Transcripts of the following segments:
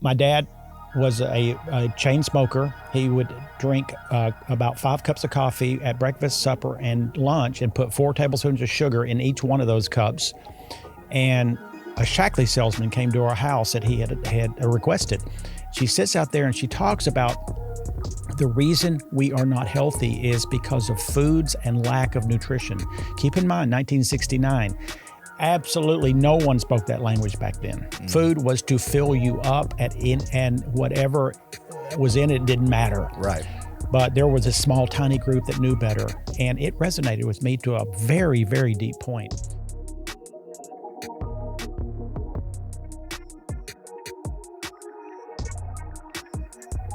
My dad was a chain smoker. He would drink about 5 cups of coffee at breakfast, supper, and lunch, and put 4 tablespoons of sugar in each one of those cups. And a Shackley salesman came to our house that he had requested. She sits out there and she talks about the reason we are not healthy is because of foods and lack of nutrition. Keep in mind, 1969, absolutely no one spoke that language back then. Food was to fill you up, and whatever was in it didn't matter. Right. But there was a small, tiny group that knew better, and it resonated with me to a very, very deep point.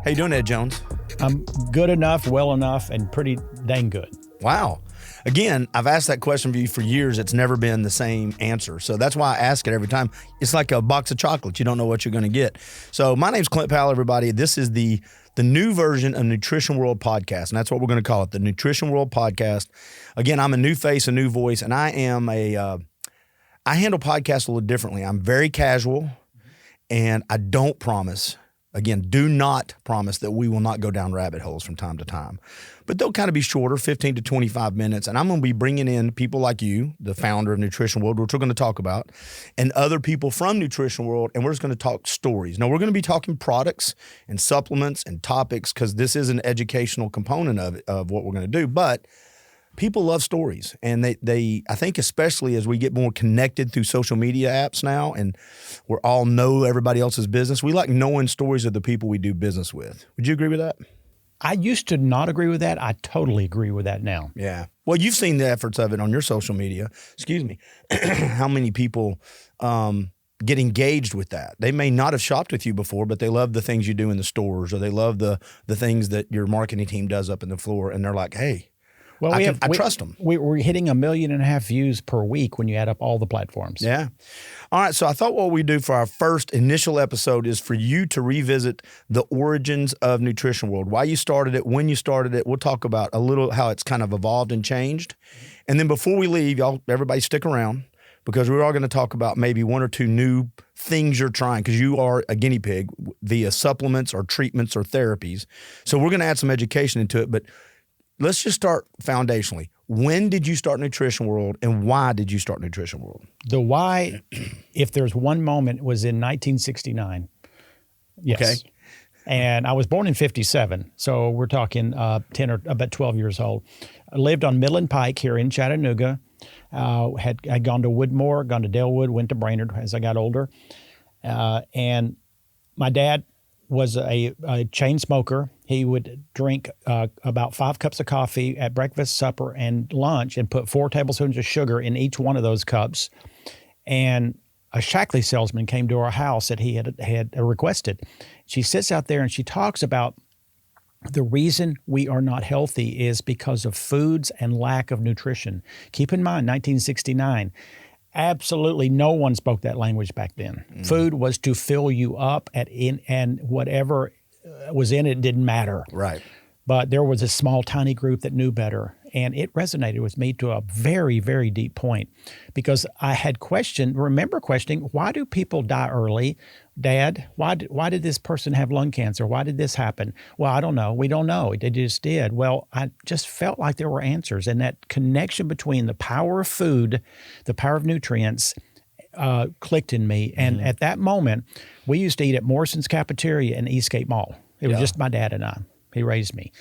How you doing, Ed Jones? I'm good enough, well enough, and pretty dang good. Wow. Again, I've asked that question of you for years. It's never been the same answer. So that's why I ask it every time. It's like a box of chocolates. You don't know what you're going to get. So my name's Clint Powell, everybody. This is the new version of Nutrition World Podcast, and that's what we're going to call it, the Nutrition World Podcast. Again, I'm a new face, a new voice, and I am I handle podcasts a little differently. I'm very casual, and I don't promise. Again, do not promise that we will not go down rabbit holes from time to time. But they'll kind of be shorter, 15 to 25 minutes. And I'm going to be bringing in people like you, the founder of Nutrition World, which we're going to talk about, and other people from Nutrition World, and we're just going to talk stories. Now, we're going to be talking products and supplements and topics because this is an educational component of what we're going to do. But people love stories, and they I think especially as we get more connected through social media apps now, and we all know everybody else's business, we like knowing stories of the people we do business with. Would you agree with that? I used to not agree with that. I totally agree with that now. Yeah. Well, you've seen the efforts of it on your social media. Excuse me. How many people get engaged with that? They may not have shopped with you before, but they love the things you do in the stores, or they love the things that your marketing team does up in the floor, and they're like, hey, well, I trust them. We're hitting 1.5 million views per week when you add up all the platforms. Yeah. All right. So I thought what we do for our first initial episode is for you to revisit the origins of Nutrition World, why you started it, when you started it. We'll talk about a little how it's kind of evolved and changed. And then before we leave, everybody stick around, because we're all going to talk about maybe 1 or 2 new things you're trying, because you are a guinea pig via supplements or treatments or therapies. So we're going to add some education into it, but let's just start foundationally. When did you start Nutrition World, and why did you start Nutrition World? The why, if there's one moment, was in 1969. Yes. Okay. And I was born in 57, so we're talking 10 or about 12 years old. I lived on Midland Pike here in Chattanooga. Had gone to Woodmore, gone to Dalewood, went to Brainerd as I got older. And my dad was a chain smoker. He would drink about 5 cups of coffee at breakfast, supper, and lunch, and put 4 tablespoons of sugar in each one of those cups. And a Shackley salesman came to our house that he had requested. She sits out there and she talks about the reason we are not healthy is because of foods and lack of nutrition. Keep in mind, 1969, absolutely no one spoke that language back then. Food was to fill you up, and whatever was in it didn't matter. Right. But there was a small, tiny group that knew better, and it resonated with me to a very, very deep point, because I had remember questioning, why do people die early? Dad, why did this person have lung cancer? Why did this happen? Well, I don't know. We don't know. They just did. Well, I just felt like there were answers, and that connection between the power of food, the power of nutrients, clicked in me. And at that moment, we used to eat at Morrison's Cafeteria in Eastgate Mall. It was just my dad and I. He raised me.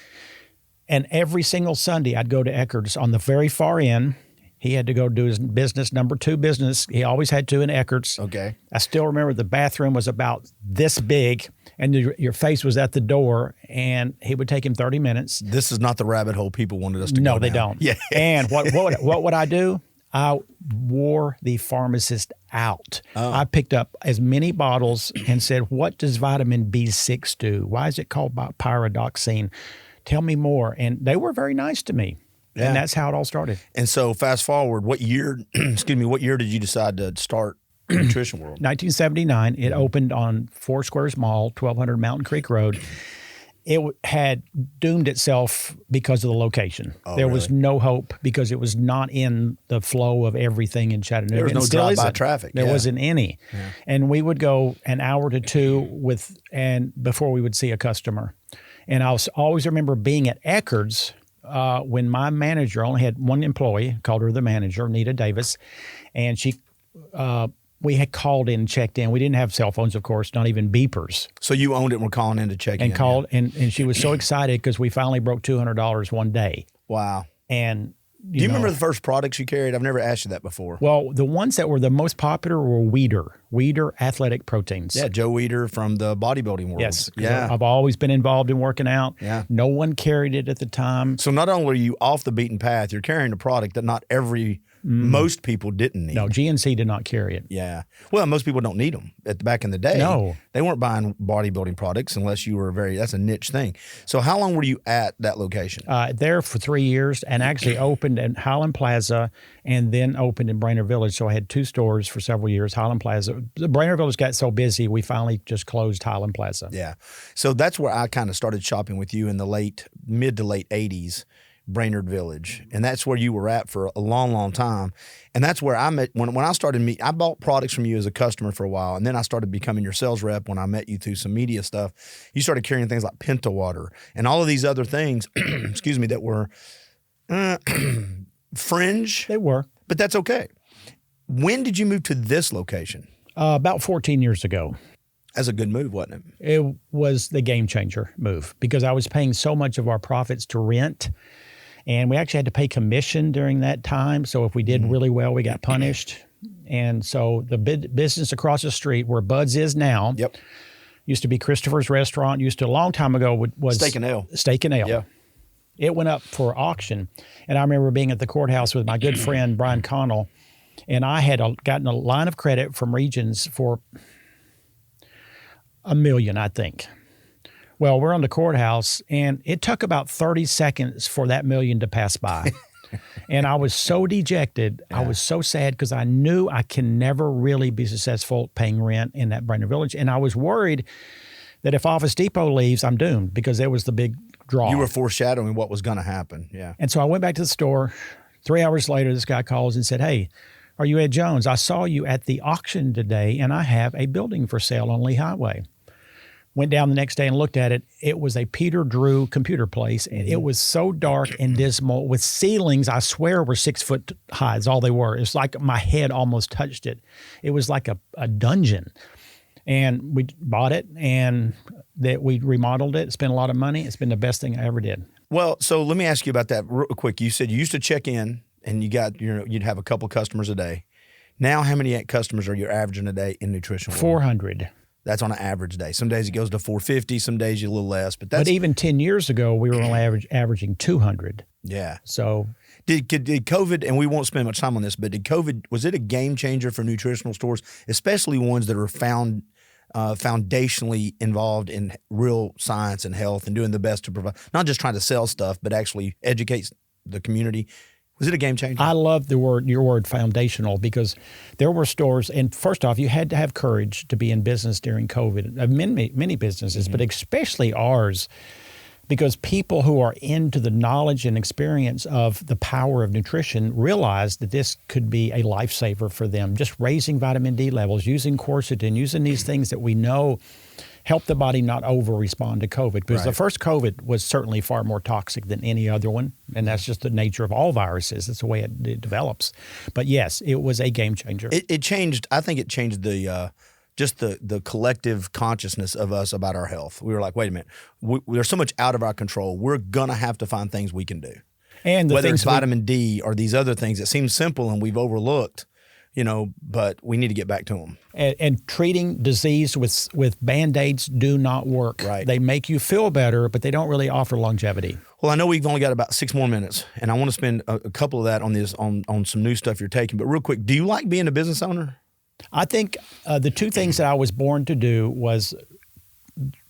And every single Sunday, I'd go to Eckert's on the very far end. He had to go do his business, number 2 business. He always had to in Eckert's. Okay. I still remember the bathroom was about this big, and your face was at the door, and he would take him 30 minutes. This is not the rabbit hole people wanted us to go down. down. No, they don't. Yeah. And what would I do? I wore the pharmacist out. Oh. I picked up as many bottles and said, what does vitamin B6 do? Why is it called pyridoxine? Tell me more. And they were very nice to me. Yeah. And that's how it all started. And so fast forward, what year did you decide to start Nutrition World? 1979. It opened on Four Squares Mall, 1200 Mountain Creek Road. had doomed itself because of the location. Oh, there really? was no hope because it was not in the flow of everything in Chattanooga. There was no And still drive-by isn't. traffic. There Yeah. wasn't any. Yeah. And we would go an hour to two before we would see a customer. And I always remember being at Eckerd's when my manager only had one employee, called her the manager, Nita Davis, and we had called in and checked in. We didn't have cell phones, of course, not even beepers. So you owned it and were calling in to check in. And called, and she was so excited because we finally broke $200 one day. Wow. And Do you remember the first products you carried? I've never asked you that before. Well, the ones that were the most popular were Weeder Athletic Proteins. Yeah, Joe Weeder from the bodybuilding world. Yes. Yeah. I've always been involved in working out. Yeah. No one carried it at the time. So not only are you off the beaten path, you're carrying a product that not most people didn't need. No, GNC did not carry it. Yeah. Well, most people don't need them. Back in the day, No. they weren't buying bodybuilding products unless you were that's a niche thing. So how long were you at that location? There for 3 years, and actually opened in Highland Plaza and then opened in Brainerd Village. So I had 2 stores for several years, Highland Plaza. The Brainerd Village got so busy, we finally just closed Highland Plaza. Yeah. So that's where I kind of started shopping with you in the mid to late 80s. Brainerd Village, and that's where you were at for a long, long time. And that's where I met when I started I bought products from you as a customer for a while, and then I started becoming your sales rep when I met you through some media stuff. You started carrying things like Penta water and all of these other things, excuse me, that were fringe. They were. But that's okay. When did you move to this location? About 14 years ago. That's a good move, wasn't it? It was the game changer move because I was paying so much of our profits to rent. And we actually had to pay commission during that time. So if we did really well, we got punished. And so the business across the street where Bud's is now, Yep. used to be Christopher's Restaurant, used to a long time ago was Steak and Ale. Steak and Ale. Yeah. It went up for auction. And I remember being at the courthouse with my good friend, Brian Connell, and I had gotten a line of credit from Regions for $1 million, I think. Well, we're on the courthouse, and it took about 30 seconds for that $1 million to pass by. And I was so dejected. Yeah. I was so sad because I knew I can never really be successful paying rent in that Brainerd Village. And I was worried that if Office Depot leaves, I'm doomed because there was the big draw. You were foreshadowing what was going to happen. Yeah. And so I went back to the store. 3 hours later, this guy calls and said, "Hey, are you Ed Jones? I saw you at the auction today, and I have a building for sale on Lee Highway." Went down the next day and looked at it. It was a Peter Drew computer place, and it was so dark and dismal with ceilings, I swear, were 6 foot high. Is all they were. It's like my head almost touched it. It was like a dungeon. And we bought it, and we remodeled it, spent a lot of money. It's been the best thing I ever did. Well, so let me ask you about that real quick. You said you used to check in, and you'd have a couple customers a day. Now, how many customers are you averaging a day in nutrition? 400. That's on an average day. Some days it goes to 450, some days you a little less. But even 10 years ago, we were only averaging 200. Yeah. So did COVID, and we won't spend much time on this, but was it a game changer for nutritional stores, especially ones that are foundationally involved in real science and health and doing the best to provide, not just trying to sell stuff, but actually educate the community? Was it a game changer? I love your word foundational, because there were stores, and first off, you had to have courage to be in business during COVID. Many businesses, but especially ours, because people who are into the knowledge and experience of the power of nutrition realized that this could be a lifesaver for them. Just raising vitamin D levels, using quercetin, using these things that we know help the body not over-respond to COVID. Because the first COVID was certainly far more toxic than any other one, and that's just the nature of all viruses. It's the way it develops. But yes, it was a game changer. It changed. I think it changed the collective consciousness of us about our health. We were like, wait a minute, there's so much out of our control. We're gonna have to find things we can do. And whether it's vitamin D or these other things that seem simple and we've overlooked, but we need to get back to them. And treating disease with Band-Aids do not work. Right. They make you feel better, but they don't really offer longevity. Well, I know we've only got about 6 more minutes, and I want to spend a couple of that on some new stuff you're taking. But real quick, do you like being a business owner? I think the two things that I was born to do was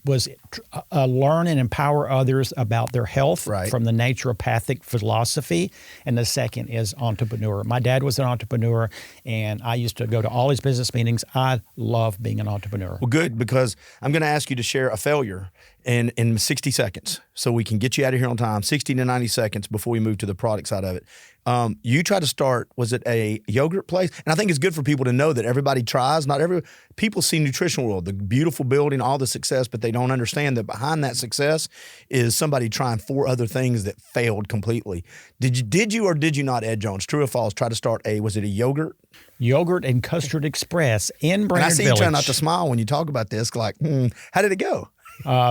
learn and empower others about their health from the naturopathic philosophy. And the second is entrepreneur. My dad was an entrepreneur, and I used to go to all his business meetings. I love being an entrepreneur. Well, good, because I'm going to ask you to share a failure in 60 seconds so we can get you out of here on time, 60 to 90 seconds before we move to the product side of it. You tried to start, was it a yogurt place? And I think it's good for people to know that everybody tries. People see Nutrition World, the beautiful building, all the success, but they don't understand that behind that success is somebody trying 4 other things that failed completely. Did you or did you not, Ed Jones, true or false, try to start was it a yogurt? Yogurt and Custard Express in Brainerd Village. And I see you trying not to smile when you talk about this, like, how did it go?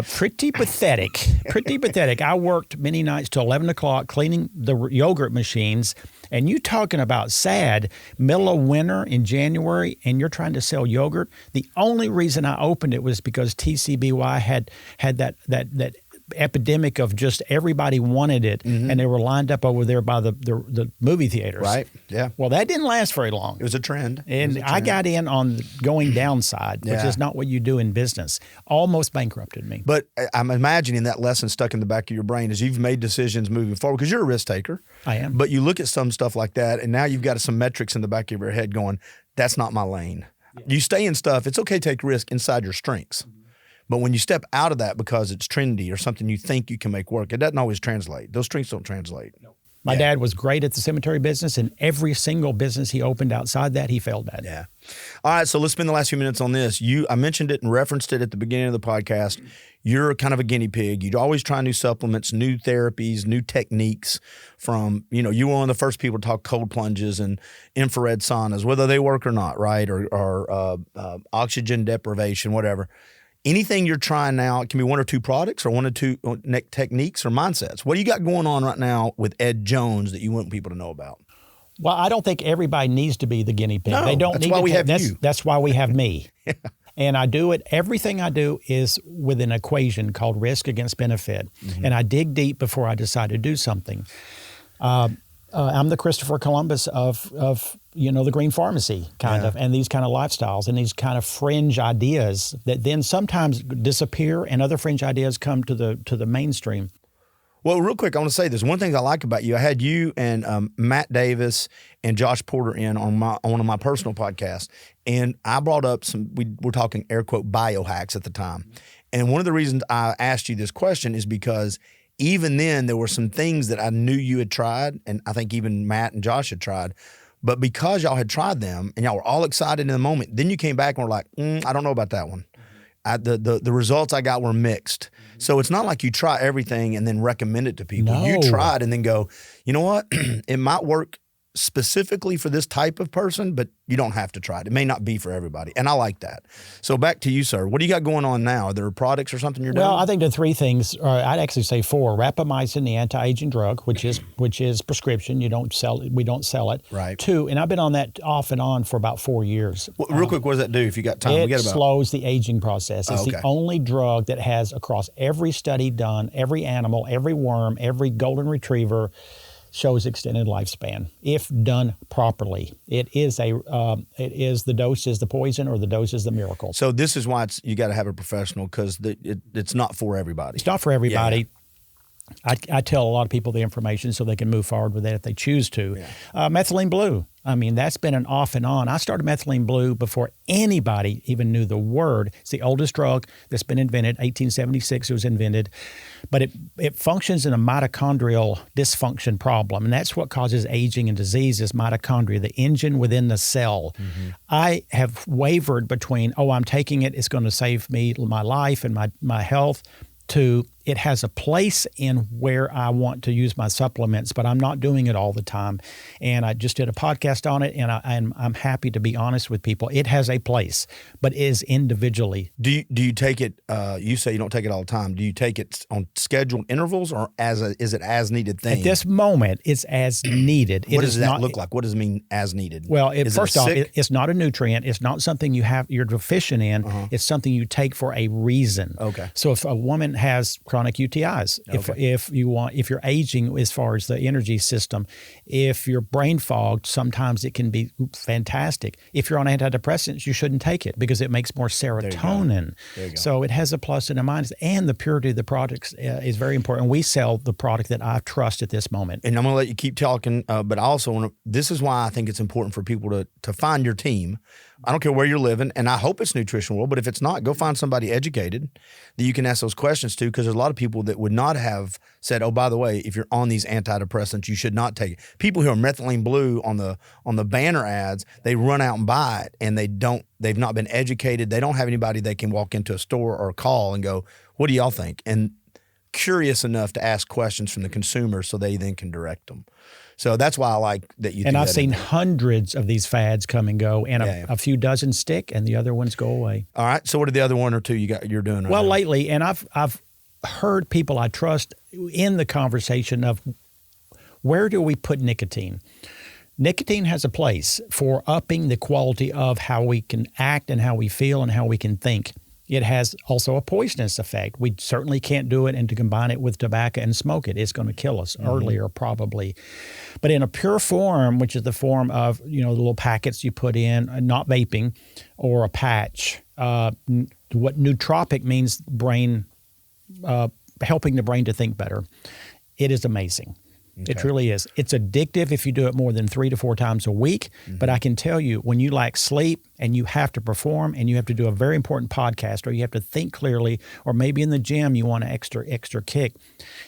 Pretty pathetic. Pretty pathetic. I worked many nights till 11 o'clock cleaning the yogurt machines. And you talking about sad, middle of winter in January, and you're trying to sell yogurt. The only reason I opened it was because TCBY had that epidemic of just everybody wanted it, and they were lined up over there by the movie theaters. Right, yeah. Well, that didn't last very long. It was a trend. And I got in on the going downside, which is not what you do in business. Almost bankrupted me. But I'm imagining that lesson stuck in the back of your brain as you've made decisions moving forward, because you're a risk taker. I am. But you look at some stuff like that, and now you've got some metrics in the back of your head going, that's not my lane. Yeah. You stay in stuff, it's okay to take risk inside your strengths. But when you step out of that because it's trendy or something you think you can make work, it doesn't always translate. Those strengths don't translate. No. My dad was great at the cemetery business, and every single business he opened outside that, he failed at. Yeah. All right, so let's spend the last few minutes on this. I mentioned it and referenced it at the beginning of the podcast. You're kind of a guinea pig. You'd always try new supplements, new therapies, new techniques from, you were one of the first people to talk cold plunges and infrared saunas, whether they work or not, right? Or oxygen deprivation, whatever. Anything you're trying now, it can be 1 or 2 products or 1 or 2 techniques or mindsets. What do you got going on right now with Ed Jones that you want people to know about? Well, I don't think everybody needs to be the guinea pig. No, they don't that's need why to we have you. That's why we have me. Yeah. And I do it, everything I do is with an equation called risk against benefit. And I dig deep before I decide to do something. I'm the Christopher Columbus of the green pharmacy kind of, and these kind of lifestyles and these kind of fringe ideas that then sometimes disappear, and other fringe ideas come to the mainstream. Well, real quick, I want to say this. One thing I like about you, I had you and Matt Davis and Josh Porter in on one of my personal podcasts, and I brought up we're talking air quote biohacks at the time. And one of the reasons I asked you this question is because even then there were some things that I knew you had tried, and I think even Matt and Josh had tried. But because y'all had tried them and y'all were all excited in the moment, then you came back and were like, I don't know about that one. The results I got were mixed. So it's not like you try everything and then recommend it to people. No. You try it and then go, you know what? It might work specifically for this type of person, but you don't have to try it. It may not be for everybody. And I like that. So back to you, sir. What do you got going on now? Are there products or something you're doing? Well, I think the 3 things, I'd actually say 4. Rapamycin, the anti-aging drug, which is prescription. We don't sell it. Right. 2, and I've been on that off and on for about 4 years. Well, real quick, what does that do if you got time? It slows the aging process. It's the only drug that has, across every study done, every animal, every worm, every golden retriever, shows extended lifespan if done properly. It is the dose is the poison, or the dose is the miracle. So this is why you got to have a professional, because it's not for everybody. It's not for everybody. Yeah. I tell a lot of people the information so they can move forward with it if they choose to. Yeah. Methylene blue. I mean, that's been an off and on. I started methylene blue before anybody even knew the word. It's the oldest drug that's been invented. 1876 it was invented. But it functions in a mitochondrial dysfunction problem, and that's what causes aging and disease is mitochondria, the engine within the cell. I have wavered between, I'm taking it, it's going to save me my life and my health, to it has a place in where I want to use my supplements, but I'm not doing it all the time. And I just did a podcast on it, and I'm happy to be honest with people. It has a place, but is individually. Do you take it? You say you don't take it all the time. Do you take it on scheduled intervals, or is it as needed thing? At this moment, it's as needed. What does that look like? What does it mean as needed? Well, first off, it's not a nutrient. It's not something you're deficient in. It's something you take for a reason. Okay. So if a woman has chronic chronic UTIs. If you're aging as far as the energy system, if you're brain fogged, sometimes it can be fantastic. If you're on antidepressants, you shouldn't take it because it makes more serotonin. There you go. So it has a plus and a minus, and the purity of the products is very important. We sell the product that I trust at this moment. And I'm going to let you keep talking, but I also want to, this is why I think it's important for people to find your team. I don't care where you're living, and I hope it's Nutrition World, but if it's not, go find somebody educated that you can ask those questions to, because there's a lot of people that would not have said, oh, by the way, if you're on these antidepressants, you should not take it. People who are methylene blue on the banner ads, they run out and buy it, and they've not been educated. They don't have anybody they can walk into a store or call and go, what do y'all think? And curious enough to ask questions from the consumer so they then can direct them. So that's why I like that you. And I've seen hundreds of these fads come and go, and a few dozen stick, and the other ones go away. All right. So what are the other one or two you're doing? Well, lately, and I've heard people I trust in the conversation of where do we put nicotine? Nicotine has a place for upping the quality of how we can act and how we feel and how we can think. It has also a poisonous effect. We certainly can't do it, and to combine it with tobacco and smoke it, it's going to kill us earlier probably. But in a pure form, which is the form of, the little packets you put in, not vaping, or a patch, what nootropic means brain, helping the brain to think better. It is amazing. Okay. It really is. It's addictive if you do it more than 3 to 4 times a week. But I can tell you, when you lack sleep and you have to perform and you have to do a very important podcast, or you have to think clearly, or maybe in the gym you want an extra kick,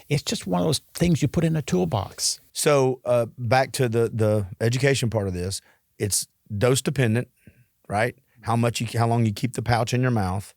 it's just one of those things you put in a toolbox. So back to the education part of this, it's dose dependent, right? How long you keep the pouch in your mouth.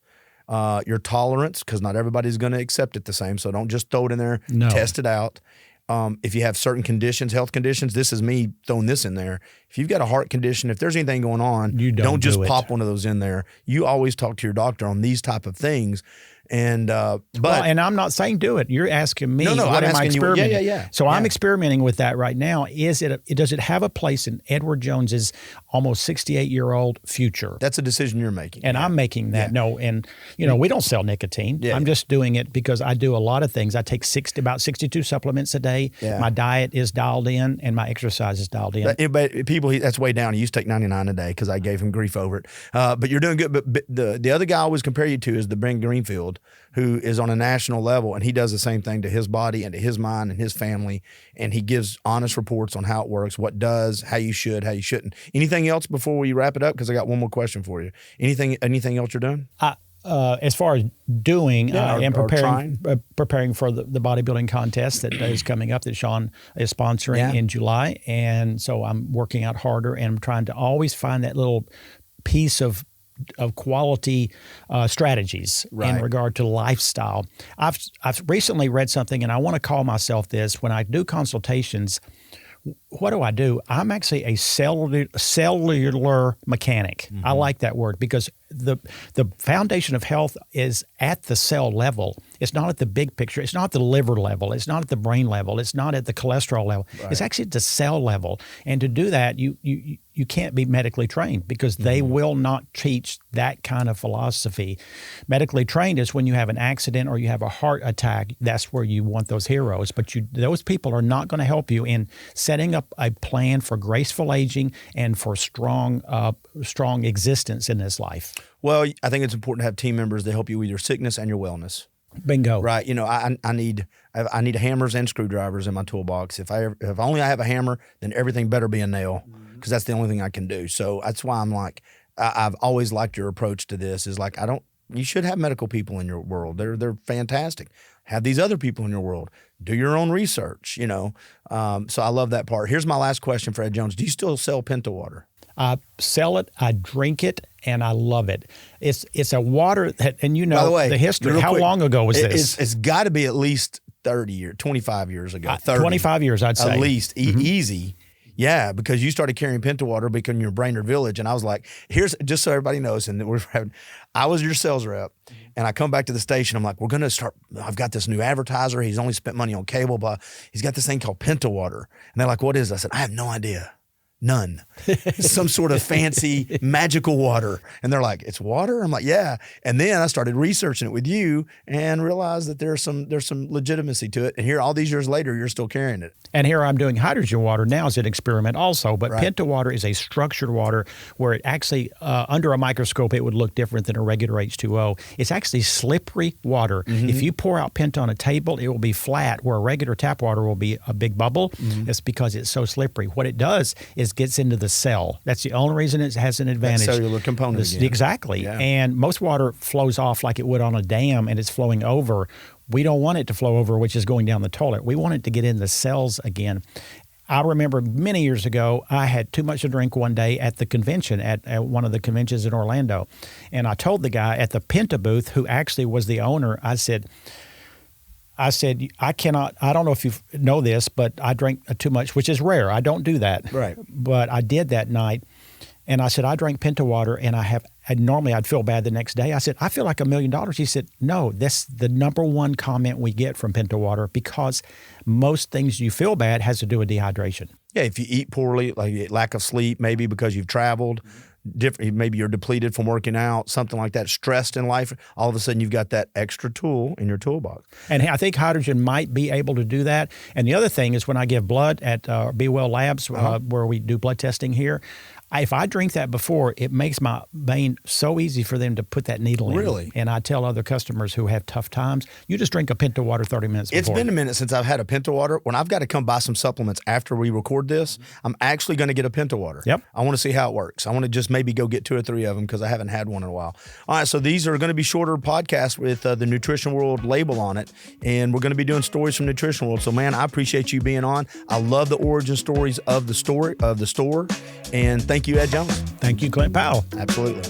Your tolerance, because not everybody's going to accept it the same. So don't just throw it in there. No. Test it out. If you have certain conditions, health conditions, this is me throwing this in there. If you've got a heart condition, if there's anything going on, you don't just pop one of those in there. You always talk to your doctor on these type of things. And and I'm not saying do it. You're asking me what am I experimenting? Yeah. So I'm experimenting with that right now. Does it have a place in Edward Jones's almost 68-year-old future? That's a decision you're making. And I'm making that. No, and we don't sell nicotine. I'm just doing it because I do a lot of things. I take about 62 supplements a day. Yeah. My diet is dialed in and my exercise is dialed in. But people, that's way down. He used to take 99 a day because I gave him grief over it. But you're doing good. But the other guy I always compare you to is the Ben Greenfield, who is on a national level, and he does the same thing to his body and to his mind and his family, and he gives honest reports on how it works, what does, how you should, how you shouldn't. Anything else before we wrap it up? Because I got one more question for you. Anything else you're doing? As far as doing, I am preparing for the bodybuilding contest that is coming up that Sean is sponsoring in July, and so I'm working out harder, and I'm trying to always find that little piece of quality strategies in regard to lifestyle. I've recently read something, and I want to call myself this. When I do consultations, what do? I'm actually a cellular mechanic. I like that word because the foundation of health is at the cell level. It's not at the big picture. It's not at the liver level. It's not at the brain level. It's not at the cholesterol level. Right. It's actually at the cell level. And to do that, you can't be medically trained because they will not teach that kind of philosophy. Medically trained is when you have an accident or you have a heart attack. That's where you want those heroes. But those people are not going to help you in setting up a plan for graceful aging and for strong existence in this life. Well, I think it's important to have team members that help you with your sickness and your wellness. Bingo. Right. I need hammers and screwdrivers in my toolbox. If only I have a hammer, then everything better be a nail, because that's the only thing I can do. So that's why I'm like, I've always liked your approach to this is like, you should have medical people in your world. They're fantastic. Have these other people in your world. Do your own research, So I love that part. Here's my last question for Ed Jones. Do you still sell Pinta water? I sell it, I drink it, and I love it. It's a water that, and by the way, the history. How long ago was this? It's got to be at least 30 years, 25 years ago. 25 years, I'd say. At least. Easy. Yeah, because you started carrying Pinta water because you're Brainerd Village, and I was like, here's, just so everybody knows, and I was your sales rep, and I come back to the station, I'm like, we're going to start, I've got this new advertiser, he's only spent money on cable, blah, he's got this thing called Pinta water, and they're like, what is it? I said, I have no idea. None. Some sort of fancy magical water. And they're like, it's water? I'm like, yeah. And then I started researching it with you and realized that there's some legitimacy to it. And here, all these years later, you're still carrying it. And here I'm doing hydrogen water now as an experiment also. But Penta water is a structured water where it actually, under a microscope, it would look different than a regular H2O. It's actually slippery water. If you pour out Penta on a table, it will be flat, where a regular tap water will be a big bubble. It's because it's so slippery. What it does is gets into the cell. That's the only reason it has an advantage. That cellular component again. Exactly. Yeah. And most water flows off like it would on a dam, and it's flowing over. We don't want it to flow over, which is going down the toilet. We want it to get in the cells again. I remember many years ago, I had too much to drink one day at the convention, at one of the conventions in Orlando. And I told the guy at the Penta booth, who actually was the owner, I said, I cannot, I don't know if you know this, but I drank too much, which is rare. I don't do that. Right. But I did that night. And I said, I drank Penta water, and normally I'd feel bad the next day. I said, I feel like $1 million. He said, no, that's the number one comment we get from Penta water, because most things you feel bad has to do with dehydration. Yeah, if you eat poorly, like lack of sleep, maybe because you've traveled, maybe you're depleted from working out, something like that, stressed in life, all of a sudden you've got that extra tool in your toolbox. And I think hydrogen might be able to do that. And the other thing is, when I give blood at Be Well Labs, where we do blood testing here, if I drink that before, it makes my vein so easy for them to put that needle in. Really? And I tell other customers who have tough times, you just drink a Penta water 30 minutes before. It's been a minute since I've had a Penta water. When I've got to come buy some supplements after we record this, I'm actually going to get a Penta water. Yep. I want to see how it works. I want to just maybe go get 2 or 3 of them, because I haven't had one in a while. All right, so these are going to be shorter podcasts with the Nutrition World label on it, and we're going to be doing stories from Nutrition World. So, man, I appreciate you being on. I love the origin stories of the store, and thank you, Ed Jones. Thank you, Clint Powell. Absolutely.